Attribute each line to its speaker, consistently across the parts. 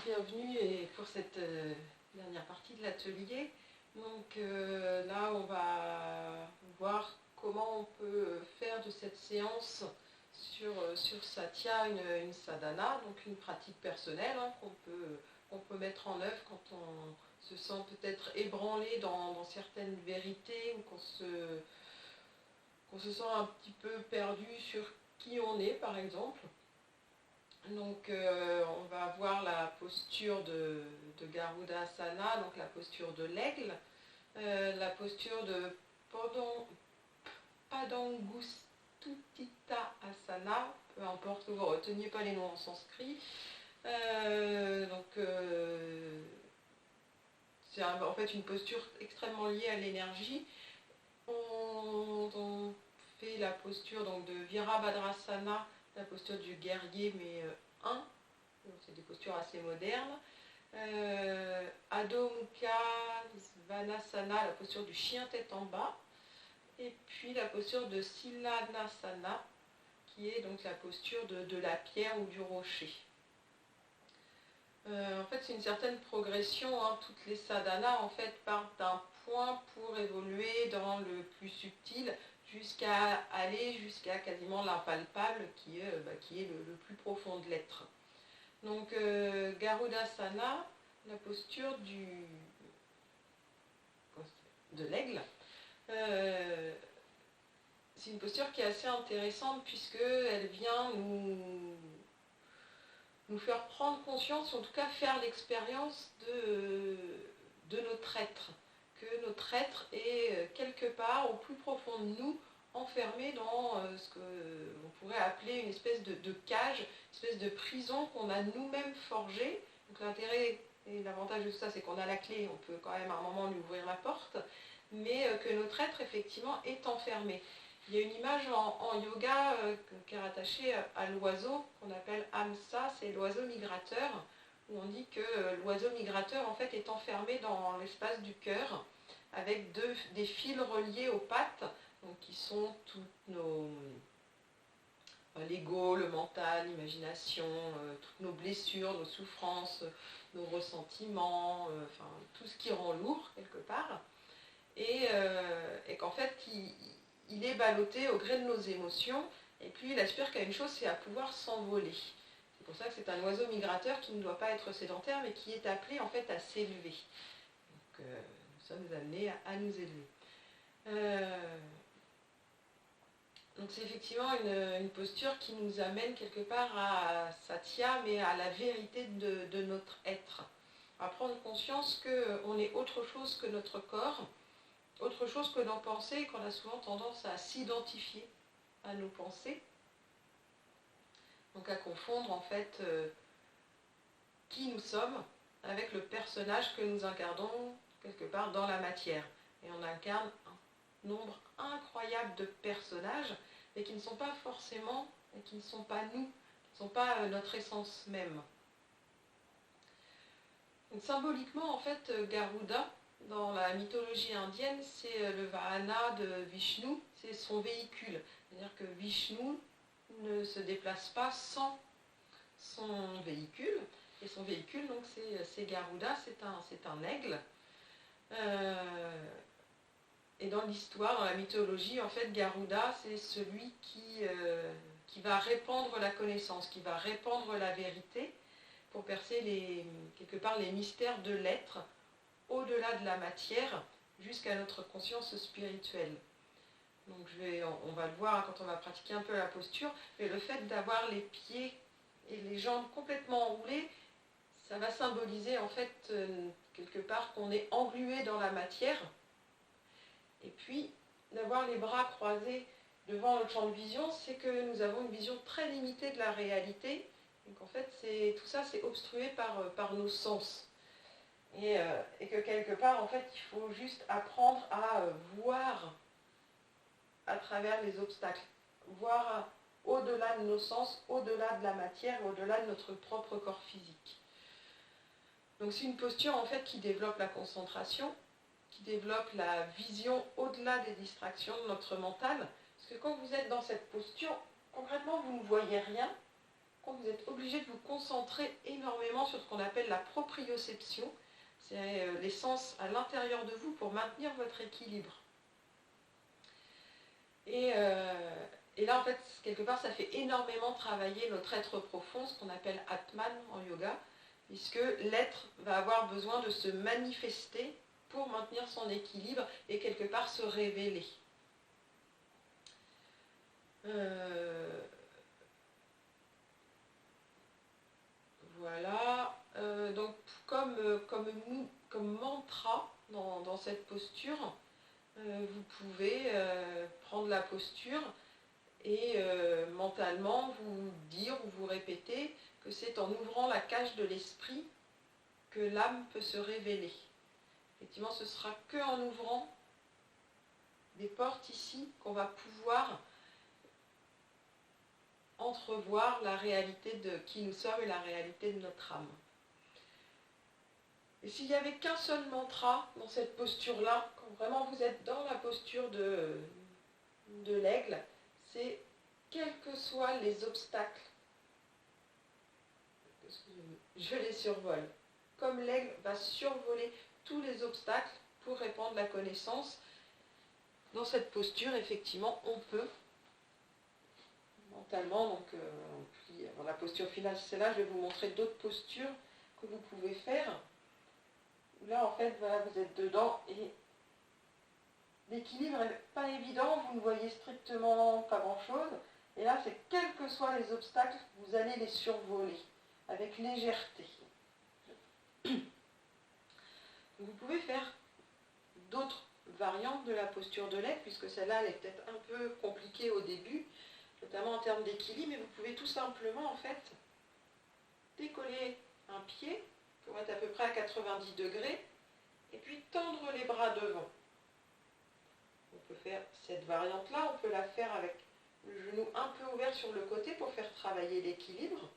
Speaker 1: bienvenue et pour cette dernière partie de l'atelier. Donc là, on va voir comment on peut faire de cette séance sur Satya une sadhana, donc une pratique personnelle qu'on peut mettre en œuvre quand on se sent peut-être ébranlé dans certaines vérités ou qu'on se sent un petit peu perdu sur qui on est, par exemple. Donc on va voir la posture de Garudasana, donc la posture de l'aigle, la posture de Padangustutita Asana, peu importe que vous ne reteniez pas les noms en sanskrit. C'est en fait une posture extrêmement liée à l'énergie. On fait la posture donc, de Virabhadrasana, la posture du guerrier, mais 1. C'est des postures assez modernes. Adho Mukha Svanasana, la posture du chien tête en bas. Et puis la posture de Silanasana, qui est donc la posture de la pierre ou du rocher. En fait, c'est une certaine progression. Toutes les sadhanas en fait, partent d'un point pour évoluer dans le plus subtil, jusqu'à aller jusqu'à quasiment l'impalpable, qui est le plus profond de l'être. Donc, Garudasana, la posture de l'aigle, c'est une posture qui est assez intéressante puisqu'elle vient nous faire prendre conscience, en tout cas faire l'expérience de notre être, que notre être est quelque part au plus profond de nous, enfermé dans ce qu'on pourrait appeler une espèce de cage, une espèce de prison qu'on a nous-mêmes forgée. Donc l'intérêt et l'avantage de tout ça, c'est qu'on a la clé, on peut quand même à un moment lui ouvrir la porte, mais que notre être effectivement est enfermé. Il y a une image en yoga qui est rattachée à l'oiseau, qu'on appelle Hamsa, c'est l'oiseau migrateur, où on dit que l'oiseau migrateur en fait est enfermé dans l'espace du cœur, avec des fils reliés aux pattes, donc qui sont toutes l'ego, le mental, l'imagination, toutes nos blessures, nos souffrances, nos ressentiments, tout ce qui rend lourd quelque part, et qu'en fait il est ballotté au gré de nos émotions, et puis il aspire qu'à une chose, c'est à pouvoir s'envoler. C'est pour ça que c'est un oiseau migrateur qui ne doit pas être sédentaire, mais qui est appelé en fait à s'élever. Donc nous sommes amenés à nous élever. Donc c'est effectivement une posture qui nous amène quelque part à Satya, mais à la vérité de notre être. À prendre conscience qu'on est autre chose que notre corps, autre chose que nos pensées, et qu'on a souvent tendance à s'identifier à nos pensées. Donc à confondre en fait qui nous sommes avec le personnage que nous incarnons quelque part dans la matière. Et on incarne un nombre incroyable de personnages, mais qui ne sont pas forcément, et qui ne sont pas nous, qui ne sont pas notre essence même. Donc, symboliquement, en fait, Garuda, dans la mythologie indienne, c'est le Vahana de Vishnu, c'est son véhicule. C'est-à-dire que Vishnu ne se déplace pas sans son véhicule, et son véhicule, donc, c'est Garuda, c'est un aigle. Et dans l'histoire, dans la mythologie, en fait, Garuda, c'est celui qui va répandre la connaissance, qui va répandre la vérité pour percer quelque part les mystères de l'être, au-delà de la matière, jusqu'à notre conscience spirituelle. Donc on va le voir quand on va pratiquer un peu la posture, mais le fait d'avoir les pieds et les jambes complètement enroulées, ça va symboliser en fait quelque part qu'on est englué dans la matière. Et puis, d'avoir les bras croisés devant notre champ de vision, c'est que nous avons une vision très limitée de la réalité. Donc en fait, tout ça, c'est obstrué par nos sens. Et que quelque part, en fait, il faut juste apprendre à voir à travers les obstacles, voir au-delà de nos sens, au-delà de la matière, au-delà de notre propre corps physique. Donc c'est une posture, en fait, qui développe la concentration, qui développe la vision au-delà des distractions de notre mental. Parce que quand vous êtes dans cette posture, concrètement, vous ne voyez rien, contre, vous êtes obligé de vous concentrer énormément sur ce qu'on appelle la proprioception. C'est les sens à l'intérieur de vous pour maintenir votre équilibre. Et là, en fait, quelque part, ça fait énormément travailler notre être profond, ce qu'on appelle Atman en yoga, puisque l'être va avoir besoin de se manifester pour maintenir son équilibre et quelque part se révéler. Voilà. Donc, comme mantra dans cette posture, vous pouvez prendre la posture et mentalement vous dire ou vous répéter que c'est en ouvrant la cage de l'esprit que l'âme peut se révéler. Effectivement, ce sera qu'en ouvrant des portes ici qu'on va pouvoir entrevoir la réalité de qui nous sommes et la réalité de notre âme. Et s'il n'y avait qu'un seul mantra dans cette posture-là, quand vraiment vous êtes dans la posture de l'aigle, c'est quels que soient les obstacles, je les survole. Comme l'aigle va survoler tous les obstacles pour répandre la connaissance, dans cette posture, effectivement, on peut mentalement, donc puis avant la posture finale, c'est là, je vais vous montrer d'autres postures que vous pouvez faire. Là, en fait, voilà, vous êtes dedans et l'équilibre n'est pas évident, vous ne voyez strictement pas grand-chose. Et là, c'est quels que soient les obstacles, vous allez les survoler avec légèreté. Vous pouvez faire d'autres variantes de la posture de l'aigle, puisque celle-là, elle est peut-être un peu compliquée au début, notamment en termes d'équilibre, mais vous pouvez tout simplement, en fait, décoller un pied pour être à peu près à 90 degrés, et puis tendre les bras devant. On peut faire cette variante-là, on peut la faire avec le genou un peu ouvert sur le côté pour faire travailler l'équilibre.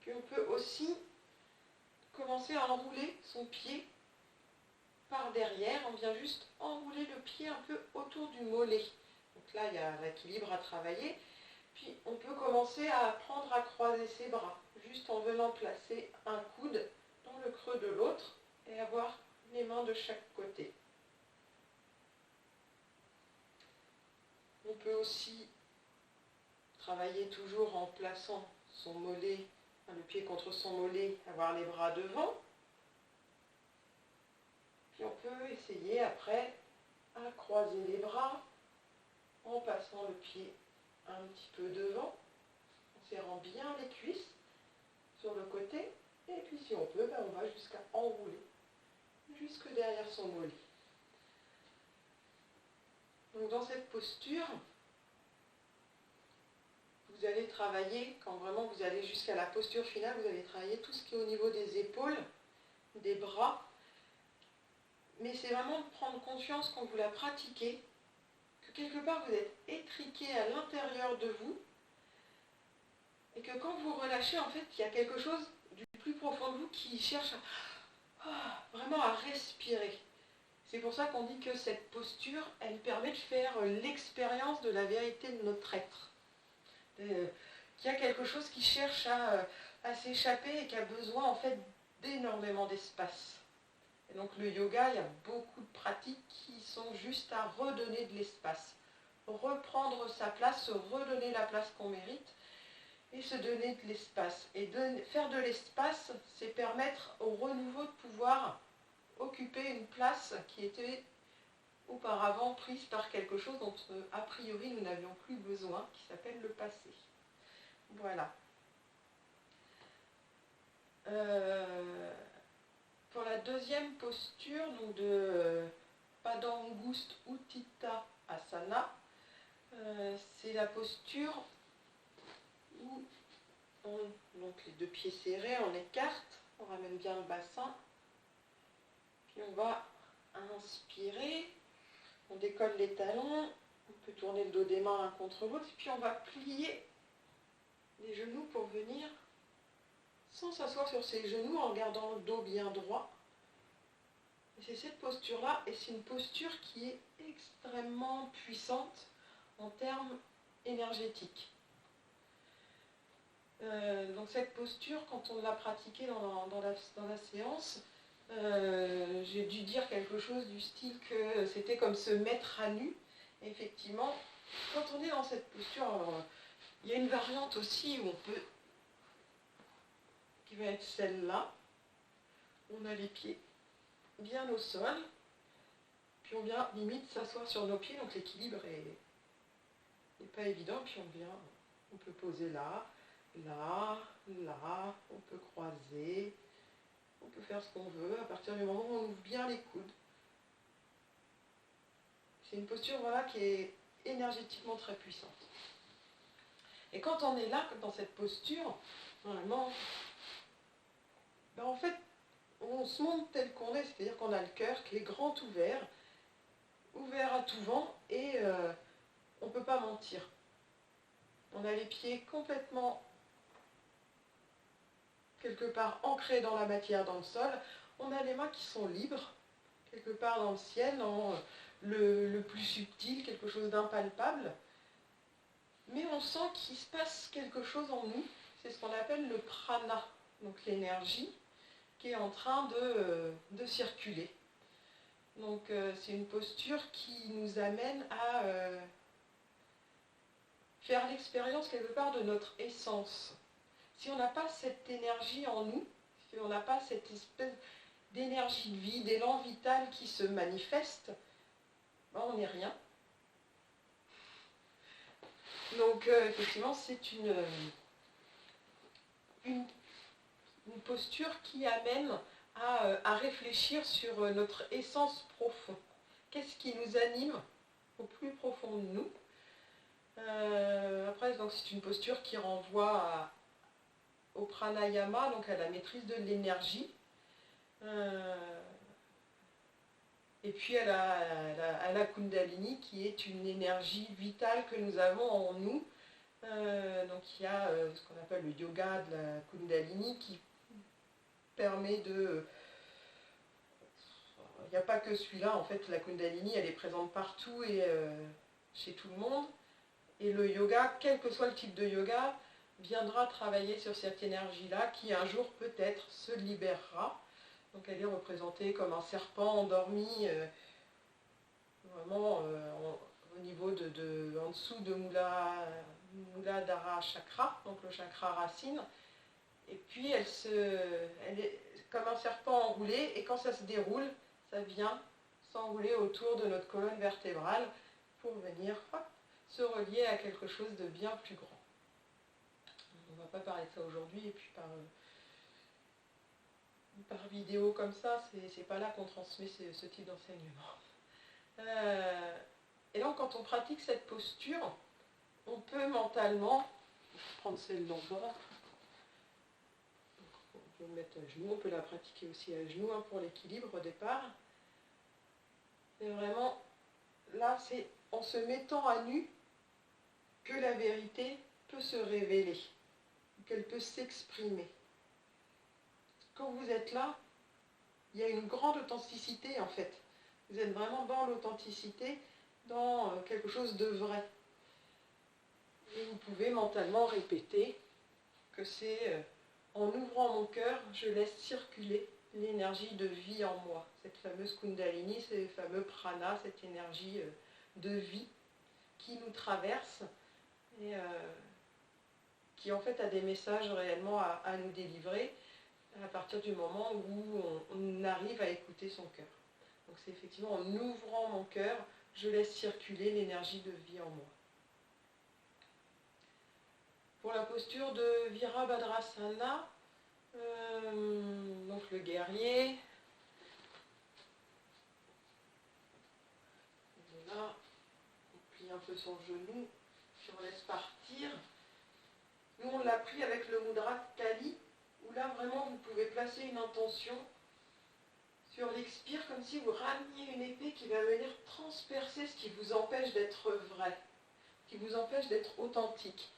Speaker 1: Puis on peut aussi commencer à enrouler son pied par derrière. On vient juste enrouler le pied un peu autour du mollet. Donc là, il y a l'équilibre à travailler. Puis on peut commencer à apprendre à croiser ses bras, juste en venant placer un coude dans le creux de l'autre et avoir les mains de chaque côté. On peut aussi travailler toujours en plaçant son mollet, le pied contre son mollet, avoir les bras devant. Puis on peut essayer après à croiser les bras en passant le pied un petit peu devant, en serrant bien les cuisses sur le côté. Et puis si on peut, on va jusqu'à enrouler, jusque derrière son mollet. Donc dans cette posture, vous allez travailler, quand vraiment vous allez jusqu'à la posture finale, vous allez travailler tout ce qui est au niveau des épaules, des bras. Mais c'est vraiment de prendre conscience quand vous la pratiquez, que quelque part vous êtes étriqué à l'intérieur de vous, et que quand vous relâchez, en fait, il y a quelque chose du plus profond de vous qui cherche vraiment à respirer. C'est pour ça qu'on dit que cette posture, elle permet de faire l'expérience de la vérité de notre être. Qu'il y a quelque chose qui cherche à s'échapper et qui a besoin en fait d'énormément d'espace. Et donc le yoga, il y a beaucoup de pratiques qui sont juste à redonner de l'espace. Reprendre sa place, se redonner la place qu'on mérite et se donner de l'espace. Et faire de l'espace, c'est permettre au renouveau de pouvoir occuper une place qui était auparavant prise par quelque chose dont a priori nous n'avions plus besoin, qui s'appelle le passé. Voilà. Pour la deuxième posture, donc de Padangust Utthita Asana, c'est la posture où donc les deux pieds serrés, on écarte, on ramène bien le bassin, puis on va inspirer, on décolle les talons, on peut tourner le dos des mains l'un contre l'autre, puis on va plier les genoux pour venir sans s'asseoir sur ses genoux en gardant le dos bien droit. Et c'est cette posture-là, et c'est une posture qui est extrêmement puissante en termes énergétiques. Donc cette posture, quand on l'a pratiquée dans la séance, j'ai dû dire quelque chose du style que c'était comme se mettre à nu. Et effectivement, quand on est dans cette posture, alors, il y a une variante aussi où on peut, qui va être celle-là. On a les pieds bien au sol, puis on vient limite s'asseoir sur nos pieds, donc l'équilibre est pas évident, puis on peut poser là, là, là, on peut croiser, on peut faire ce qu'on veut, à partir du moment où on ouvre bien les coudes. C'est une posture voilà, qui est énergétiquement très puissante. Et quand on est là, dans cette posture, vraiment, ben en fait, on se montre tel qu'on est, c'est-à-dire qu'on a le cœur qui est grand ouvert à tout vent, et on ne peut pas mentir. On a les pieds complètement, quelque part, ancrés dans la matière, dans le sol. On a les mains qui sont libres, quelque part dans le ciel, dans le plus subtil, quelque chose d'impalpable. Mais on sent qu'il se passe quelque chose en nous, c'est ce qu'on appelle le prana, donc l'énergie qui est en train de circuler. Donc c'est une posture qui nous amène à faire l'expérience quelque part de notre essence. Si on n'a pas cette énergie en nous, si on n'a pas cette espèce d'énergie de vie, d'élan vital qui se manifeste, ben on n'est rien. Donc effectivement c'est une posture qui amène à réfléchir sur notre essence profonde. Qu'est-ce qui nous anime au plus profond de nous? Après, donc, c'est une posture qui renvoie au pranayama, donc à la maîtrise de l'énergie. Et puis à la kundalini, qui est une énergie vitale que nous avons en nous. Donc il y a ce qu'on appelle le yoga de la kundalini qui permet de... Il n'y a pas que celui-là, en fait, la kundalini, elle est présente partout et chez tout le monde. Et le yoga, quel que soit le type de yoga, viendra travailler sur cette énergie-là qui un jour peut-être se libérera. Donc elle est représentée comme un serpent endormi, vraiment au niveau en dessous de Muladhara chakra, donc le chakra racine. Et puis elle est comme un serpent enroulé, et quand ça se déroule, ça vient s'enrouler autour de notre colonne vertébrale pour venir se relier à quelque chose de bien plus grand. On ne va pas parler de ça aujourd'hui, et puis par vidéo comme ça, c'est pas là qu'on transmet ce type d'enseignement. Et donc quand on pratique cette posture, on peut mentalement, prendre celle d'en bas, on peut le mettre à genoux, on peut la pratiquer aussi à genoux pour l'équilibre au départ. Et vraiment, là c'est en se mettant à nu que la vérité peut se révéler, qu'elle peut s'exprimer. Quand vous êtes là, il y a une grande authenticité en fait. Vous êtes vraiment dans l'authenticité, dans quelque chose de vrai. Et vous pouvez mentalement répéter que c'est en ouvrant mon cœur, je laisse circuler l'énergie de vie en moi. Cette fameuse kundalini, ce fameux prana, cette énergie de vie qui nous traverse et qui en fait a des messages réellement à nous délivrer à partir du moment où on arrive à écouter son cœur. Donc c'est effectivement en ouvrant mon cœur, je laisse circuler l'énergie de vie en moi. Pour la posture de Virabhadrasana, donc le guerrier, là, on plie un peu son genou, puis on laisse partir. Nous on l'a pris avec le mudra Kali, où là vraiment vous pouvez placer une intention sur l'expire, comme si vous rameniez une épée qui va venir transpercer ce qui vous empêche d'être vrai, qui vous empêche d'être authentique.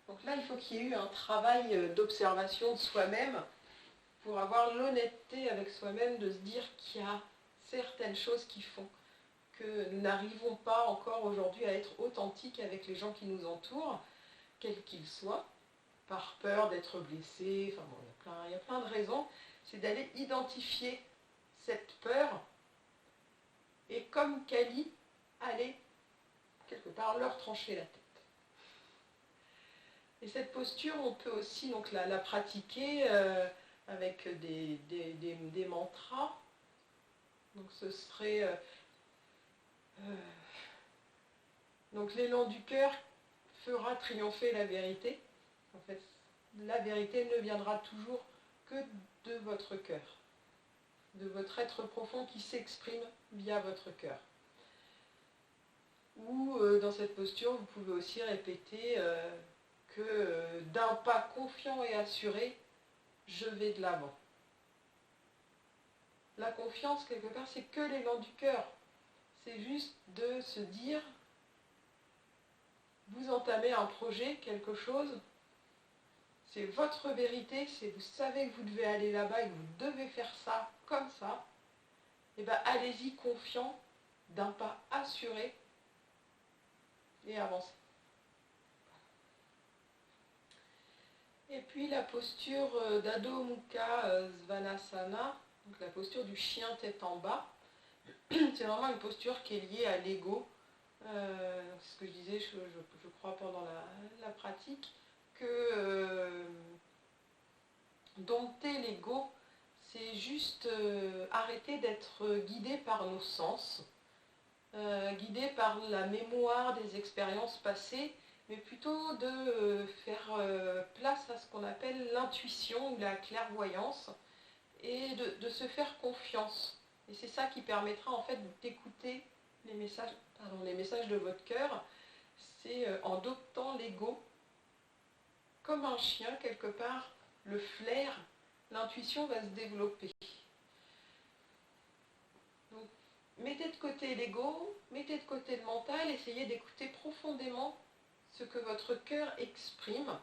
Speaker 1: Donc là, il faut qu'il y ait eu un travail d'observation de soi-même pour avoir l'honnêteté avec soi-même de se dire qu'il y a certaines choses qui font que nous n'arrivons pas encore aujourd'hui à être authentiques avec les gens qui nous entourent, quels qu'ils soient, par peur d'être blessé, enfin bon, il y a plein de raisons, c'est d'aller identifier cette peur et comme Kali, aller quelque part leur trancher la tête. Et cette posture, on peut aussi donc la pratiquer avec des mantras. Donc ce serait donc l'élan du cœur fera triompher la vérité. En fait, la vérité ne viendra toujours que de votre cœur, de votre être profond qui s'exprime via votre cœur. Ou dans cette posture, vous pouvez aussi répéter que d'un pas confiant et assuré, je vais de l'avant. La confiance, quelque part, c'est que l'élan du cœur. C'est juste de se dire, vous entamez un projet, quelque chose, c'est votre vérité, vous savez que vous devez aller là-bas et que vous devez faire ça comme ça, et bien allez-y confiant, d'un pas assuré, et avancez. Et puis la posture d'Adho Mukha Svanasana, donc la posture du chien tête en bas, c'est vraiment une posture qui est liée à l'ego. C'est ce que je disais, je crois, pendant la pratique, que dompter l'ego, c'est juste arrêter d'être guidé par nos sens, guidé par la mémoire des expériences passées, mais plutôt de faire place à ce qu'on appelle l'intuition ou la clairvoyance, et de se faire confiance. Et c'est ça qui permettra en fait d'écouter les messages de votre cœur. C'est en domptant l'ego, comme un chien quelque part, le flair, l'intuition va se développer. Donc, mettez de côté l'ego, mettez de côté le mental, essayez d'écouter profondément ce que votre cœur exprime.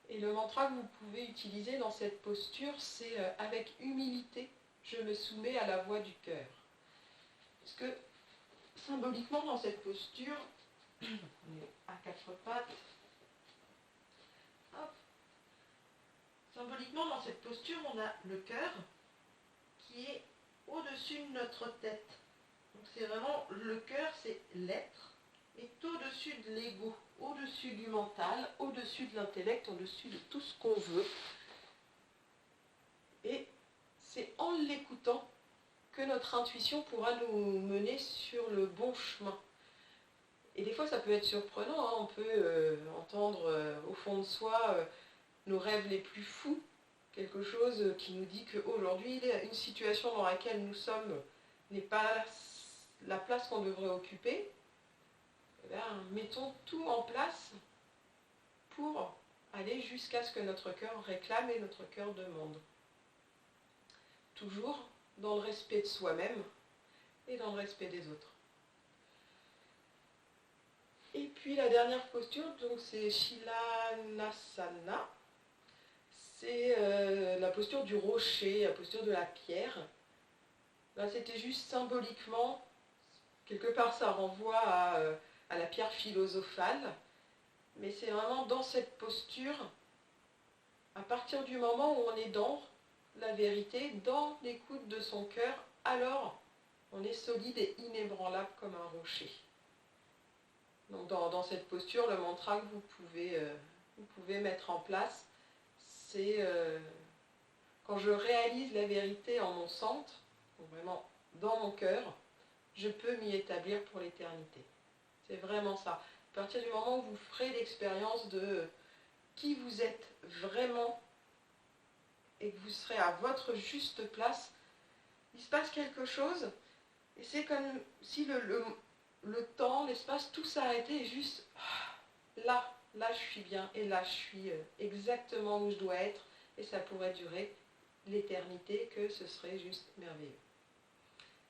Speaker 1: Et le mantra que vous pouvez utiliser dans cette posture, c'est avec humilité, je me soumets à la voix du cœur. Parce que symboliquement dans cette posture, on est à quatre pattes. Hop. Symboliquement dans cette posture, on a le cœur qui est au-dessus de notre tête. Donc c'est vraiment le cœur, c'est l'être, est au-dessus de l'ego, au-dessus du mental, au-dessus de l'intellect, au-dessus de tout ce qu'on veut. Et c'est en l'écoutant que notre intuition pourra nous mener sur le bon chemin. Et des fois, ça peut être surprenant, hein. On peut entendre au fond de soi nos rêves les plus fous, quelque chose qui nous dit qu'aujourd'hui, une situation dans laquelle nous sommes n'est pas la place qu'on devrait occuper. Eh bien, mettons tout en place pour aller jusqu'à ce que notre cœur réclame et notre cœur demande. Toujours dans le respect de soi-même et dans le respect des autres. Et puis la dernière posture, donc c'est Shilanasana. C'est la posture du rocher, la posture de la pierre. Là, c'était juste symboliquement, quelque part ça renvoie à la pierre philosophale, mais c'est vraiment dans cette posture, à partir du moment où on est dans la vérité, dans l'écoute de son cœur, alors on est solide et inébranlable comme un rocher. Donc dans cette posture, le mantra que vous pouvez mettre en place, c'est quand je réalise la vérité en mon centre, donc vraiment dans mon cœur, je peux m'y établir pour l'éternité. C'est vraiment ça. À partir du moment où vous ferez l'expérience de qui vous êtes vraiment et que vous serez à votre juste place, il se passe quelque chose et c'est comme si le temps, l'espace, tout s'arrêtait et juste là je suis bien et là je suis exactement où je dois être et ça pourrait durer l'éternité, que ce serait juste merveilleux.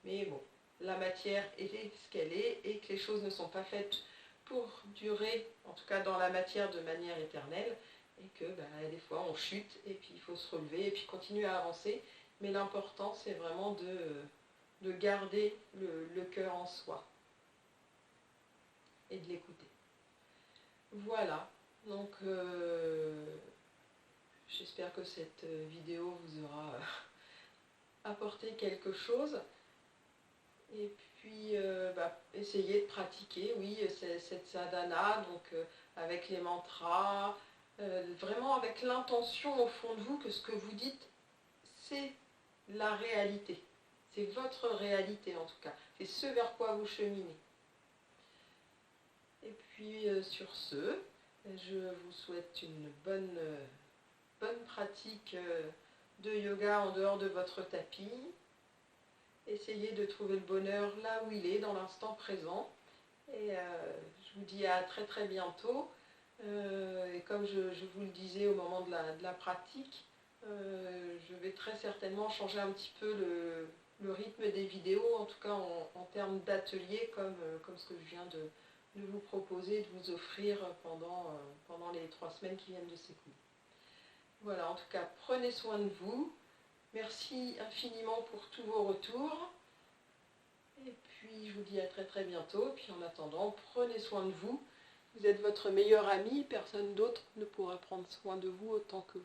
Speaker 1: Mais bon, la matière est ce qu'elle est et que les choses ne sont pas faites pour durer, en tout cas dans la matière, de manière éternelle, et que des fois on chute et puis il faut se relever et puis continuer à avancer. Mais l'important, c'est vraiment de garder le cœur en soi et de l'écouter. Voilà, Donc j'espère que cette vidéo vous aura apporté quelque chose. Et puis essayez de pratiquer, oui, cette sadhana, donc avec les mantras, vraiment avec l'intention au fond de vous que ce que vous dites, c'est la réalité. C'est votre réalité en tout cas. C'est ce vers quoi vous cheminez. Et puis sur ce, je vous souhaite une bonne pratique de yoga en dehors de votre tapis. Essayez de trouver le bonheur là où il est, dans l'instant présent. Et je vous dis à très très bientôt. Et comme je vous le disais au moment de la pratique, je vais très certainement changer un petit peu le rythme des vidéos, en tout cas en termes d'atelier, comme ce que je viens de vous proposer, de vous offrir pendant les 3 semaines qui viennent de s'écouler. Voilà, en tout cas, prenez soin de vous. Merci infiniment pour tous vos retours. Et puis, je vous dis à très très bientôt. Et puis, en attendant, prenez soin de vous. Vous êtes votre meilleur ami. Personne d'autre ne pourra prendre soin de vous autant que vous.